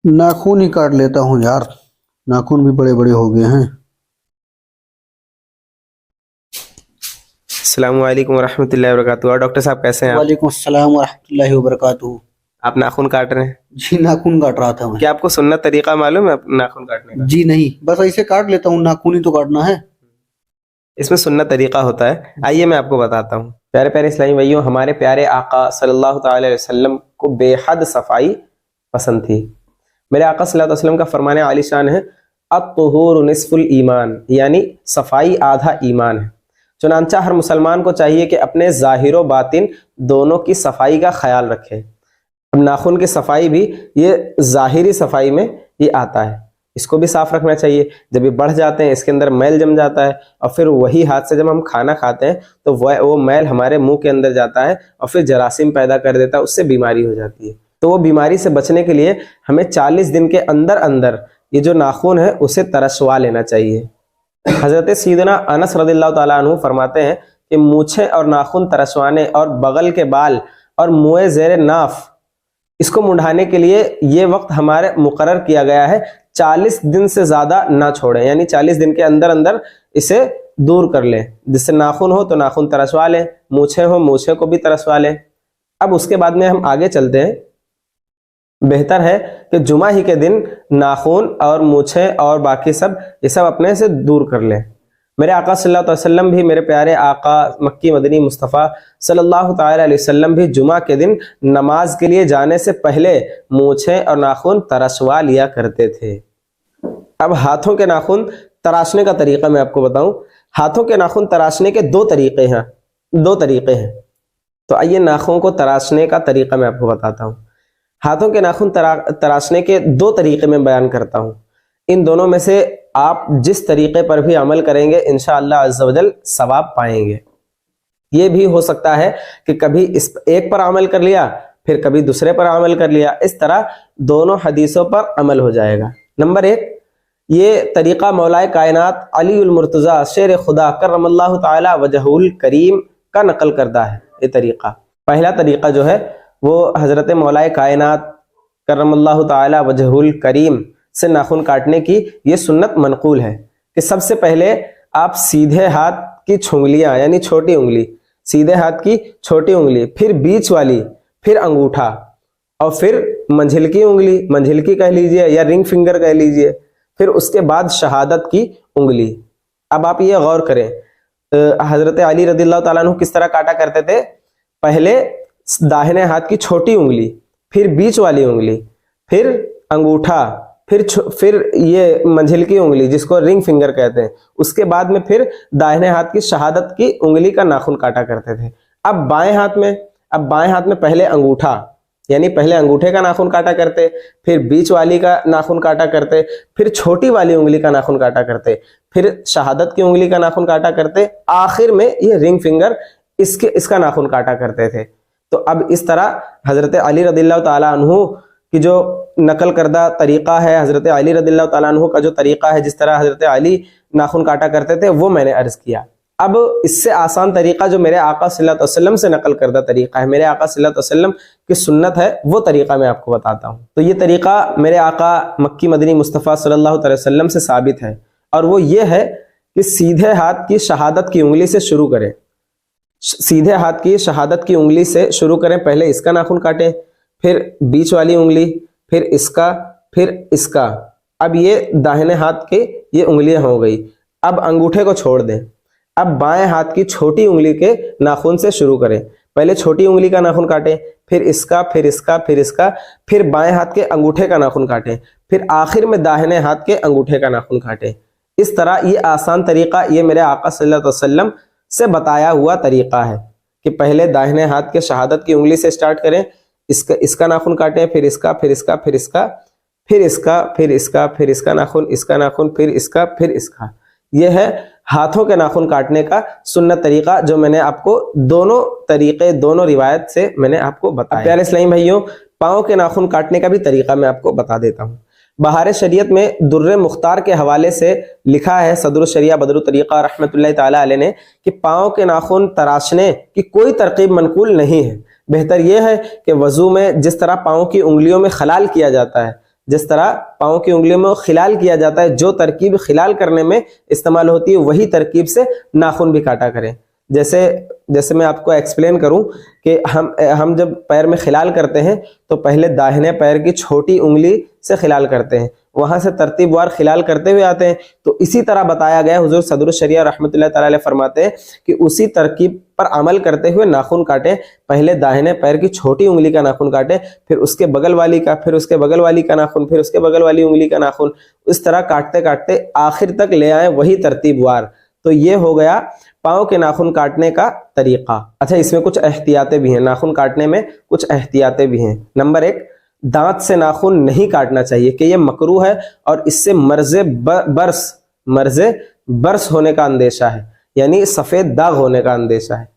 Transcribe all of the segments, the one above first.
नाखून ही काट लेता हूँ यार, नाखून भी बड़े बड़े हो गए हैं। अस्सलाम वालेकुम रहमतुल्लाहि व बरकातुहू। और डॉक्टर साहब कैसे हैं आप? वालेकुम अस्सलाम वरहमतुल्लाहि वबरकातुहू। आप नाखून काट रहे हैं? जी नाखून काट रहा था मैं। क्या आपको सुन्नत तरीका मालूम है नाखून काटने का? जी नहीं, बस ऐसे काट लेता हूँ, नाखून ही तो काटना है। इसमें सुन्नत तरीका होता है, आइए मैं आपको बताता हूँ। प्यारे प्यारे इस्लामी भाइयों, हमारे प्यारे आका सल्लल्लाहु ताला अलैहि वसल्लम को बेहद सफाई पसंद थी। मेरे आका सल्लल्लाहु अलैहि वसल्लम का फरमाने आलीशान है, अत्तुहूरु निस्फुल ईमान, यानी सफाई आधा ईमान है। चुनांचा हर मुसलमान को चाहिए कि अपने ज़ाहिर व बातिन दोनों की सफाई का ख्याल रखे। अब नाखून की सफाई भी ये ज़ाहिरी सफाई में ये आता है, इसको भी साफ रखना चाहिए। जब ये बढ़ जाते हैं इसके अंदर मैल जम जाता है, और फिर वही हाथ से जब हम खाना खाते हैं तो वो मैल हमारे मुंह के अंदर जाता है और फिर जरासीम पैदा कर देता है, उससे बीमारी हो जाती है। तो वो बीमारी से बचने के लिए हमें 40 दिन के अंदर अंदर ये जो नाखून है उसे तरसवा लेना चाहिए। हजरत सैयदना अनस रज़ियल्लाहु ताला अन्हु फरमाते हैं कि मूछें और नाखून तरसवाने और बगल के बाल और मुँह ज़ेर नाफ इसको मुंडाने के लिए ये वक्त हमारे मुकर्रर किया गया है, 40 दिन से ज्यादा ना छोड़ें, यानी 40 दिन के अंदर अंदर इसे दूर कर लें। जिससे नाखून हो तो नाखून तरसवा लें, मूछें हो मूछें को भी तरसवा लें। अब उसके बाद में हम आगे चलते हैं। बेहतर है कि जुमा ही के दिन नाखून और मूछें और बाकी सब ये सब अपने से दूर कर लें। मेरे आका सल्लल्लाहु अलैहि वसल्लम भी, मेरे प्यारे आका मक्की मदनी मुस्तफ़ा सल्लल्लाहु ताला अलैहि वसल्लम भी जुमा के दिन नमाज के लिए जाने से पहले मूछें और नाखून तरसवा लिया करते थे। अब हाथों के नाखून तराशने का तरीका मैं आपको बताऊं। हाथों के नाखून तराशने के दो तरीके हैं। तो आइए नाखून को तराशने का तरीका मैं आपको बताता हूँ। हाथों के नाखून तराशने के दो तरीके मैं बयान करता हूँ। इन दोनों में से आप जिस तरीके पर भी अमल करेंगे इंशाअल्लाह अज़्ज़ा वजल सवाब पाएंगे। ये भी हो सकता है कि कभी इस एक पर अमल कर लिया, फिर कभी दूसरे पर अमल कर लिया, इस तरह दोनों हदीसों पर अमल हो जाएगा। नंबर 1, ये तरीका मौलाए कायनात अली उल मुर्तज़ा शेर खुदा करमल्लाहु ताला वजहुल करीम का नकल करदा है। ये तरीका, पहला तरीका जो है वो हजरत मौलाए कायनात करमल्लाहु ताला वजहुल करीम से नाखून काटने की ये सुन्नत मनकूल है कि सबसे पहले आप सीधे हाथ की छुंगलियां यानी छोटी उंगली, सीधे हाथ की छोटी उंगली, फिर बीच वाली, फिर अंगूठा, और फिर मंझिलकी उंगली, मंझिलकी कह लीजिए या रिंग फिंगर कह लीजिए, फिर उसके बाद शहादत की उंगली। अब आप ये गौर करें, हजरत अली रज़ियल्लाहु ताला अन्हु किस तरह काटा करते थे। पहले दाहिने हाथ की छोटी उंगली, फिर बीच वाली उंगली, फिर अंगूठा, फिर ये मंझिलकी उंगली जिसको रिंग फिंगर कहते हैं, उसके बाद में फिर दाहिने हाथ की शहादत की उंगली का नाखून काटा करते थे। अब बाएं हाथ में पहले अंगूठा, यानी पहले अंगूठे का नाखून काटा करते, फिर बीच वाली का नाखून काटा करते, फिर छोटी वाली उंगली का नाखून काटा करते, फिर शहादत की उंगली का नाखून काटा करते, आखिर में ये रिंग फिंगर इसका नाखून काटा करते थे। तो अब इस तरह हजरत अली रज़ियल्लाहु ताला अन्हु की जो नकल करदा तरीका है, हजरत अली रज़ियल्लाहु ताला अन्हु का जो तरीका है, जिस तरह हजरत अली नाखून काटा करते थे, वो मैंने अर्ज किया। अब इससे आसान तरीका जो मेरे आका सल्लल्लाहु अलैहि वसल्लम से नकल करदा तरीका है, मेरे आका सल्लल्लाहु अलैहि वसल्लम की सुन्नत है, वो तरीका मैं आपको बताता हूँ। तो ये तरीका मेरे आका मक्की मदनी मुस्तफ़ा सल्लल्लाहु अलैहि वसल्लम से साबित है, और वो ये है कि सीधे हाथ की शहादत की उंगली से शुरू करें। सीधे हाथ की शहादत की उंगली से शुरू करें, पहले इसका नाखून काटें, फिर बीच वाली उंगली, फिर इसका, फिर इसका। अब ये दाहिने हाथ के ये उंगलियां हो गई। अब अंगूठे को छोड़ दें। अब बाएं हाथ की छोटी उंगली के नाखून से शुरू करें, पहले छोटी उंगली का नाखून काटें, फिर इसका, फिर इसका, फिर इसका, फिर बाएं हाथ के अंगूठे का नाखून काटें, फिर आखिर में दाहिने हाथ के अंगूठे का नाखून काटें। इस तरह ये आसान तरीका, ये मेरे आका सल्लल्लाहु अलैहि वसल्लम से बताया हुआ तरीका है कि पहले दाहिने हाथ के शहादत की उंगली से स्टार्ट करें, इसका नाखून काटें, फिर इसका, फिर इसका, फिर इसका, फिर इसका, फिर इसका, फिर इसका नाखून, इसका नाखून, फिर इसका, फिर इसका। यह है हाथों के नाखून काटने का सुन्नत तरीका, जो मैंने आपको दोनों रिवायत से मैंने आपको बताया। प्यारे इस्लामी भाइयों, पाँव के नाखून काटने का भी तरीका मैं आपको बता देता हूँ। बहार शरीयत में दुर्रे मुख्तार के हवाले से लिखा है सदर शरिया बदरु तरीका रहमतुल्लाहि ताला अलैह ने कि पाँव के नाखून तराशने की कोई तरकीब मनकूल नहीं है। बेहतर यह है कि वजू में जिस तरह पाँव की उंगलियों में खलाल किया जाता है, जिस तरह पाँव की उंगलियों में खिलाल किया जाता है, जो तरकीब खिलाल करने में इस्तेमाल होती है वही तरकीब से नाखून भी काटा करें। जैसे मैं आपको एक्सप्लेन करूं कि हम जब पैर में खिलाल करते हैं तो पहले दाहिने पैर की छोटी उंगली से खिलाल करते हैं, वहां से तरतीबवार खिलाल करते हुए आते हैं। तो इसी तरह बताया गया, हुजूर सदरुल शरिया रहमतुल्लाह तआला अलैह फरमाते हैं कि उसी तरकीब पर अमल करते हुए नाखून काटें। पहले दाहिने पैर की छोटी उंगली का नाखून काटें, फिर उसके बगल वाली का, फिर उसके बगल वाली का नाखून, फिर उसके बगल वाली उंगली का नाखून, इस तरह काटते काटते आखिर तक ले आए वही तरतीबवार। तो ये हो गया पाँव के नाखून काटने का तरीका। अच्छा, इसमें कुछ एहतियातें भी हैं, नाखून काटने में कुछ एहतियातें भी हैं। नंबर 1, दांत से नाखून नहीं काटना चाहिए कि ये मकरूह है और इससे मर्ज़े बर्स होने का अंदेशा है, यानी सफेद दाग होने का अंदेशा है।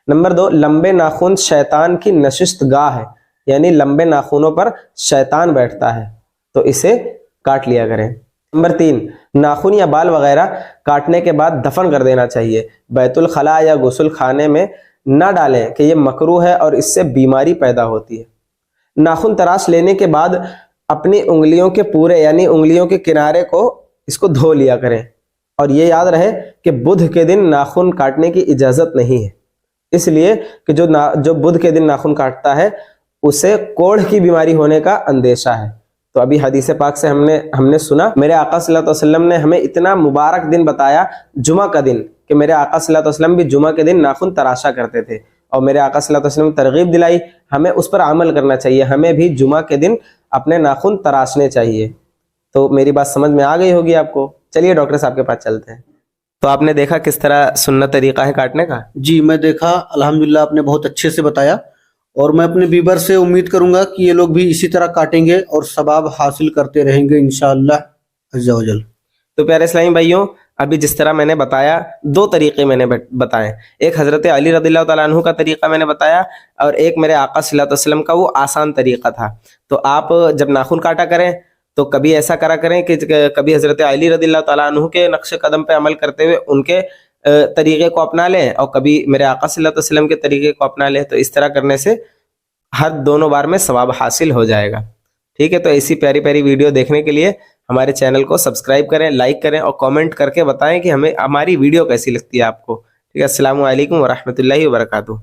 नंबर 2, लंबे नाखून शैतान की नशिस्त गाह है, यानी लंबे नाखूनों पर शैतान बैठता है, तो इसे काट लिया करें। नंबर 3, नाखून या बाल वगैरह काटने के बाद दफन कर देना चाहिए, बैतुल खला या गुस्ल खाने में न डालें कि ये मकरूह है और इससे बीमारी पैदा होती है। नाखून तराश लेने के बाद अपनी उंगलियों के पूरे यानी उंगलियों के किनारे को इसको धो लिया करें, और ये याद रहे कि बुध के दिन नाखून काटने की इजाजत नहीं है, इसलिए कि जो बुध के दिन नाखून काटता है उसे कोढ़ की बीमारी होने का अंदेशा है। तो अभी हदीस पाक से हमने सुना, मेरे आका सल्लल्लाहु अलैहि वसल्लम ने हमें इतना मुबारक दिन बताया, जुमा का दिन, कि मेरे आका सल्लल्लाहु अलैहि वसल्लम भी जुमा के दिन नाखून तराशा करते थे, और मेरे आका सल्लल्लाहु अलैहि वसल्लम ने तरगीब दिलाई, हमें उस पर अमल करना चाहिए, हमें भी जुमा के दिन अपने नाखून तराशने चाहिए। तो मेरी बात समझ में आ गई होगी आपको। चलिए डॉक्टर साहब के पास चलते हैं। तो आपने देखा किस तरह सुन्नत तरीका है काटने का? जी मैं देखा, अल्हम्दुलिल्लाह आपने बहुत अच्छे से बताया, और मैं अपने व्यूअर से उम्मीद करूंगा कि ये लोग भी इसी तरह काटेंगे और सवाब हासिल करते रहेंगे इंशाअल्लाह अज़्ज़ा वजल। तो प्यारे इस्लामी भाइयों, अभी जिस तरह मैंने बताया, 2 तरीके मैंने बताए, एक हजरत अली रज़ियल्लाहु तआला अन्हु का तरीका मैंने बताया, और एक मेरे आका सल्लल्लाहु अलैहि वसल्लम का वो आसान तरीका था। तो आप जब नाखून काटा करें तो कभी ऐसा करा करें कि कभी हजरत अली रज़ियल्लाहु तआला अन्हु के नक्श कदम पे अमल करते हुए उनके तरीके को अपना लें, और कभी मेरे आका सल्लल्लाहु अलैहि वसल्लम के तरीके को अपना लें। तो इस तरह करने से हर दोनों बार में सवाब हासिल हो जाएगा। ठीक है, तो ऐसी प्यारी प्यारी वीडियो देखने के लिए हमारे चैनल को सब्सक्राइब करें, लाइक करें, और कमेंट करके बताएं कि हमें हमारी वीडियो कैसी लगती है आपको। ठीक है, अस्सलामु अलैकुम व रहमतुल्लाहि व बरकातुहू।